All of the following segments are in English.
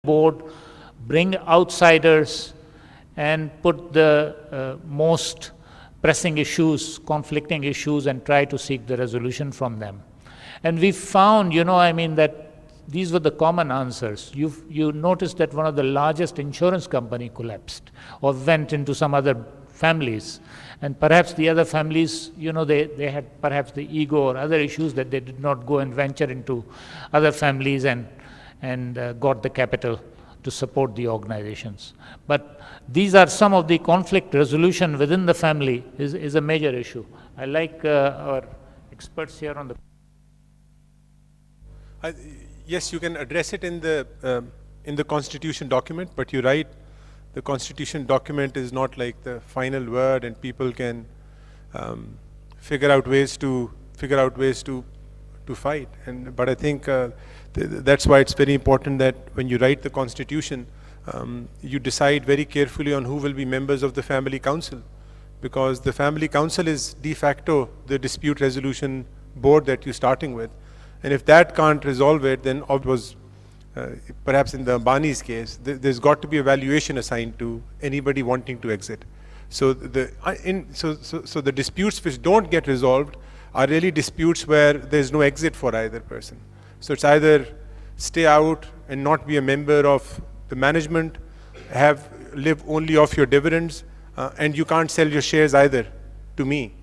board, bring outsiders, and put the most pressing issues, conflicting issues, and try to seek the resolution from them. And we found, that these were the common answers. You noticed that one of the largest insurance company collapsed or went into some other families. And perhaps the other families, they had perhaps the ego or other issues that they did not go and venture into other families and got the capital to support the organizations. But these are some of the conflict resolution within the family is a major issue. I like our experts here on the... Yes, you can address it in the constitution document, but you're right. The constitution document is not like the final word, and people can figure out ways to fight. But I think that's why it's very important that when you write the constitution, you decide very carefully on who will be members of the family council, because the family council is de facto the dispute resolution board that you're starting with. And if that can't resolve it, then perhaps in the Ambani's case, there's got to be a valuation assigned to anybody wanting to exit. So the disputes which don't get resolved are really disputes where there's no exit for either person. So it's either stay out and not be a member of the management, live only off your dividends, and you can't sell your shares either to me.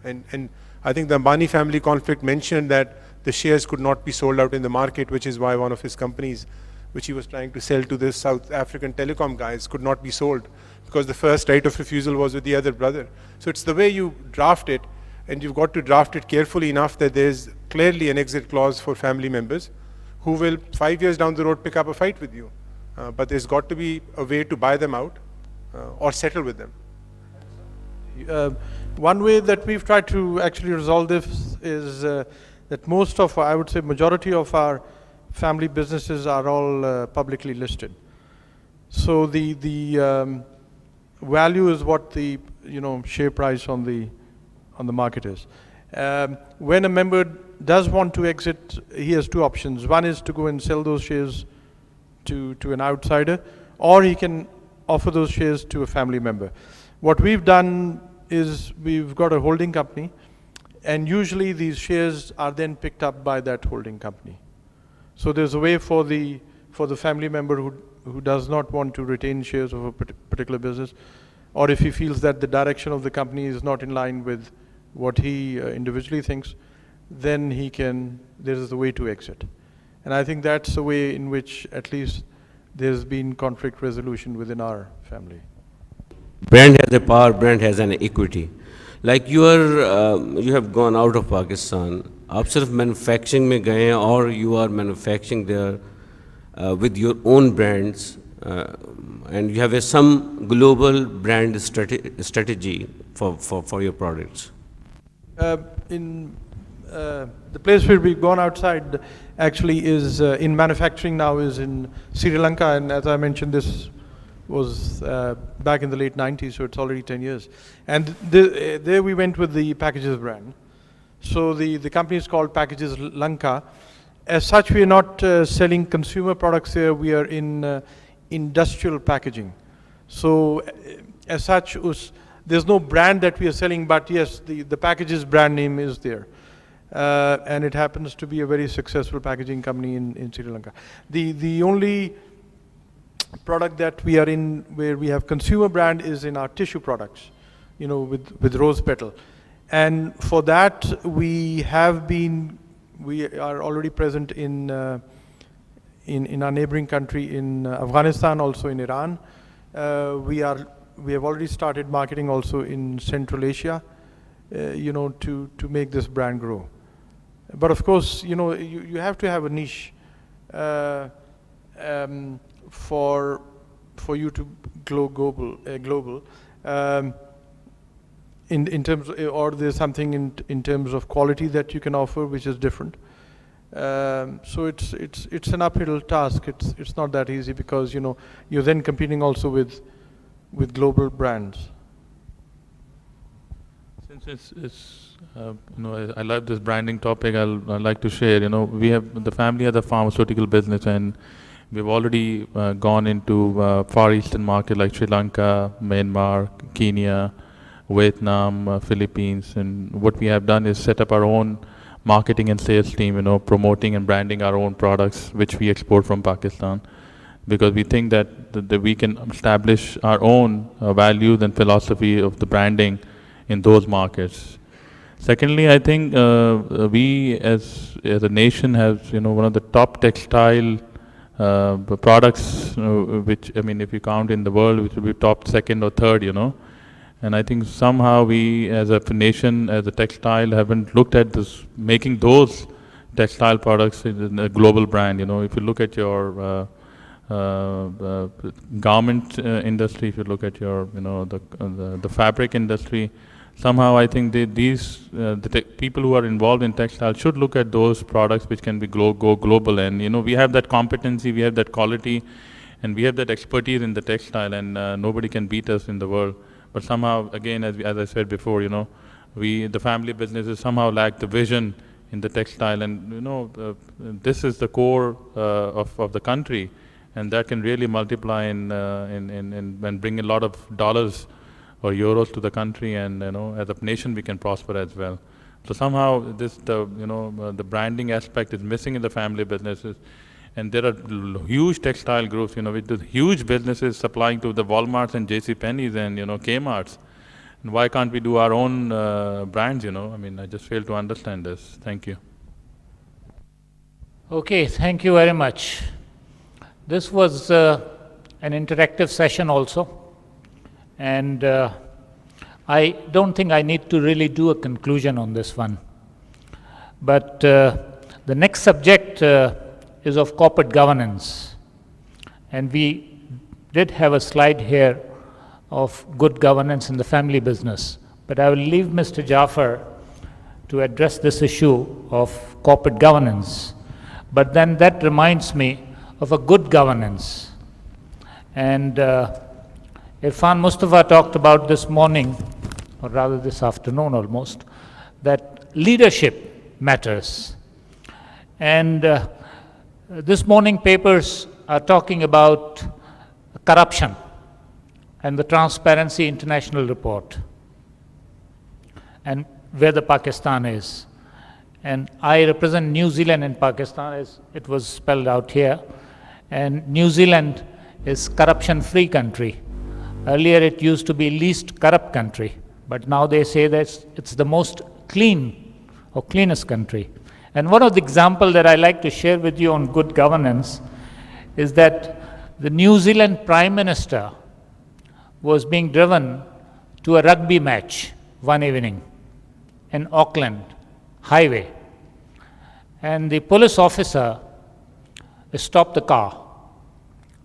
And I think the Ambani family conflict mentioned that the shares could not be sold out in the market, which is why one of his companies, which he was trying to sell to the South African telecom guys, could not be sold because the first right of refusal was with the other brother. So it's the way you draft it, and you've got to draft it carefully enough that there's clearly an exit clause for family members who will 5 years down the road pick up a fight with you. But there's got to be a way to buy them out or settle with them. One way that we've tried to actually resolve this is that most of, I would say majority of our family businesses are all publicly listed. So the value is what the share price on the market is. When a member does want to exit, he has two options. One is to go and sell those shares to an outsider, or he can offer those shares to a family member. What we've done is we've got a holding company, and usually these shares are then picked up by that holding company. So there's a way for the family member who does not want to retain shares of a particular business, or if he feels that the direction of the company is not in line with what he individually thinks, then there is a way to exit. And I think that's the way in which at least there's been conflict resolution within our family. Brand has a power, brand has an equity. Like you have gone out of Pakistan, आप सिर्फ manufacturing में गए हैं, or you are manufacturing there with your own brands, and you have some global brand strategy for your products. The place where we've gone outside actually is in manufacturing now is in Sri Lanka, and as I mentioned, this was back in the late 90s, so it's already 10 years. And there we went with the Packages brand. So the company is called Packages Lanka. As such, we are not selling consumer products there, we are in industrial packaging. So as such, there's no brand that we are selling, but yes, the Packages brand name is there. And it happens to be a very successful packaging company in Sri Lanka. The only product that we are in where we have consumer brand is in our tissue products, with rose petal. And for that, we are already present in our neighboring country, in Afghanistan, also in Iran. We have already started marketing also in Central Asia, to make this brand grow. But of course, you have to have a niche for you to go global. In terms, or there's something in terms of quality that you can offer which is different. So it's an uphill task. It's not that easy, because you're then competing also with global brands. Since it's I love this branding topic, I'd like to share. The family has a pharmaceutical business, and We've already gone into Far Eastern market like Sri Lanka, Myanmar, Kenya, Vietnam, Philippines, and what we have done is set up our own marketing and sales team, promoting and branding our own products, which we export from Pakistan, because we think that we can establish our own values and philosophy of the branding in those markets. Secondly, I think we as a nation have one of the top textile products, which if you count in the world, which will be top second or third, And I think somehow we, as a nation, as a textile, haven't looked at this, making those textile products in a global brand. If you look at your garment industry, if you look at your, the fabric industry, somehow I think the people who are involved in textile should look at those products which can be go global. And we have that competency, we have that quality, and we have that expertise in the textile, and nobody can beat us in the world. But somehow, again, as I said before, the family businesses somehow lack the vision in the textile, and this is the core of the country, and that can really multiply and bring a lot of dollars or euros to the country, and as a nation we can prosper as well. So somehow the branding aspect is missing in the family businesses. And there are huge textile groups, with huge businesses supplying to the Walmarts and JCPenney's and, Kmart's. And why can't we do our own brands, I just fail to understand this. Thank you. Okay, thank you very much. This was an interactive session also. And I don't think I need to really do a conclusion on this one. But the next subject is of corporate governance. And we did have a slide here of good governance in the family business. But I will leave Mr. Jaffer to address this issue of corporate governance. But then that reminds me of a good governance. And Irfan Mustafa talked about this morning, or rather this afternoon almost, that leadership matters. And this morning papers are talking about corruption and the Transparency International report and where the Pakistan is. And I represent New Zealand in Pakistan, as it was spelled out here. And New Zealand is corruption-free country. Earlier it used to be least corrupt country, but now they say that it's the most clean or cleanest country. And one of the examples that I like to share with you on good governance is that the New Zealand Prime Minister was being driven to a rugby match one evening in Auckland highway. And the police officer stopped the car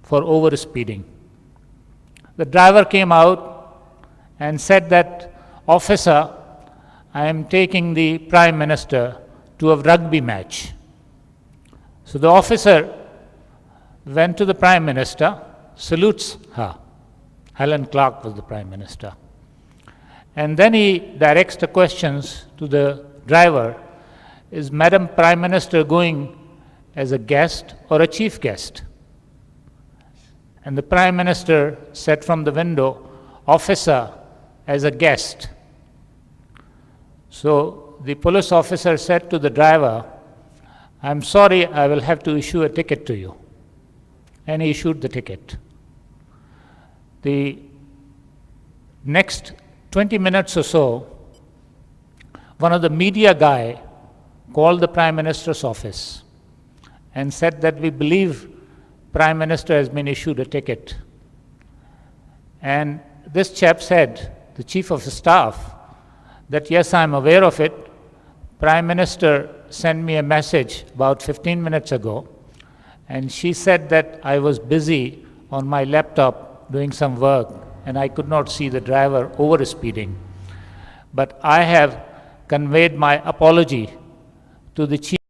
for over speeding. The driver came out and said that, "Officer, I am taking the Prime Minister to a rugby match." So the officer went to the Prime Minister, salutes her. Helen Clark was the Prime Minister. And then he directs the questions to the driver. Is Madam Prime Minister going as a guest or a chief guest? And the Prime Minister said from the window, "Officer, as a guest." So the police officer said to the driver, "I'm sorry, I will have to issue a ticket to you." And he issued the ticket. The next 20 minutes or so, one of the media guy called the Prime Minister's office and said that we believe Prime Minister has been issued a ticket. And this chap said, the Chief of Staff, that yes, I'm aware of it. Prime Minister sent me a message about 15 minutes ago, and she said that I was busy on my laptop doing some work, and I could not see the driver over speeding. But I have conveyed my apology to the Chief